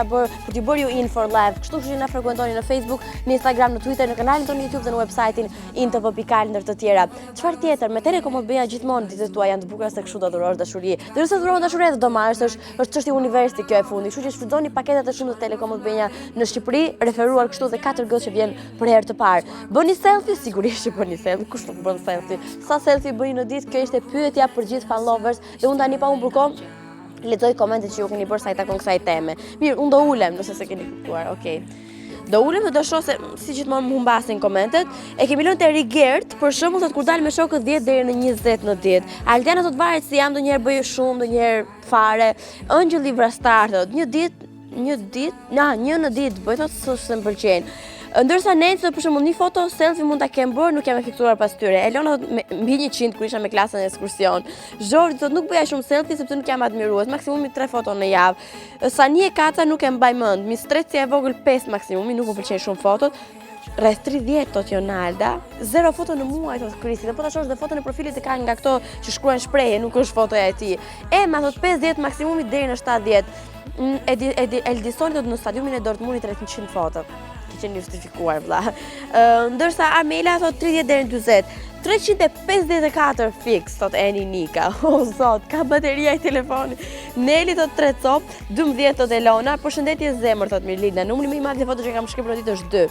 t'ju bërë ju in for live. Kështu që na frekuentoni në Facebook, në Instagram, në Twitter, në kanalin tonë YouTube dhe në website-in intv.al ndër të tjera. Çfarë tjetër? Me Telekom do bëja gjithmonë ditët tuaja janë të bukura se kështu do dhurosh dashuri. Dhe nëse dhuron dashuri do marrësh, është çështje universi kjo e fundit. Kështu që shfrytëzoni paketet e shumta të Telekom të bëja në Shqipëri, referuar kështu dhe 4 gësh që vjen për herë të parë. Bëni selfie, sigurisht që bëni selfie. Kush nuk bën selfie? Sa selfie bëni në ditë? Kjo ishte pyetja për gjithë fan lovers dhe unë tani pa humbur kohë lexoj komentet që ju keni bërë sa i takon kësaj teme. Mirë, unë do ulem nëse se keni kuptuar. Okej. Do ulem dhe do shoh se si gjithmonë më humbasin komentet. E kemi lënë te Rigert, për shembull thotë kur dal me shokët 10 deri në 20 në ditë. Altiana thotë varet si jam, ndonjëherë bëj shumë, ndonjëherë fare. Ëngjëlli Vrastar thotë një në ditë bëj thotë se më pëlqejnë. Ndërsa Nancy për shembull një foto selfie mund ta kem bërë, nuk jam e fiksuar pas tyre. Elona thotë mbi 100 kur isha me klasën e ekskursion. Zhori thotë nuk bëja shumë selfie sepse nuk jam admirues, maksimumi 3 foto në javë. Sani e Kaca nuk e mbaj mend, mi Strecia e vogël 5 maksimumi, nuk më pëlqejnë shumë fotot. Rreth 30 tot Jonalda, 0 foto në muaj tot Krisi. Dhe po ta shohësh dhe foton e profilit e kanë nga këto që shkruajnë shprehje, nuk është fotoja e tij. Emma thot 50 maksimumi deri në 70. Eldisoni thot në stadiumin e Dortmundit 300 foto. Qenë justifikuar vlla. Ndërsa Amela thot 30 deri në 40. 354 fix, thot Eni Nika. O zot, ka bateria i telefonit. Neli thot 3 cop, 12 thot Elona. Përshëndetje zemër thot Mirlina. Numri më i madh i foto që kam shkruar për ditë është 2.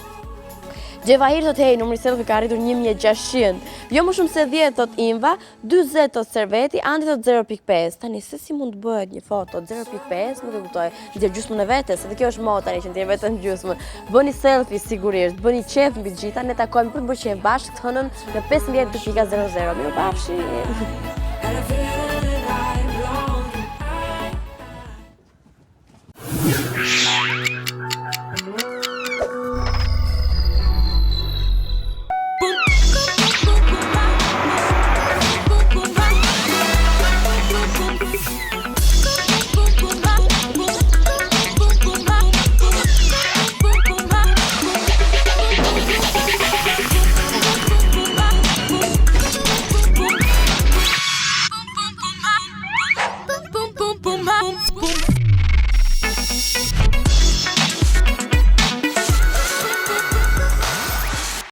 Gjevahir thot hej, numri selfie ka arritur 1600. Jo më shumë se 10 thot Inva, 40 thot Serveti, Andi thot 0.5. Tani se si mund të bëhet një foto 0.5, nuk e kuptoj. Ndjer gjysmën e vetes, edhe kjo është mod tani që ndjer vetëm gjysmën. Bëni selfie sigurisht, bëni qef mbi të gjitha, ne takojmë për të bërë qef bashkë të hënën në 15.00. Mirupafshim.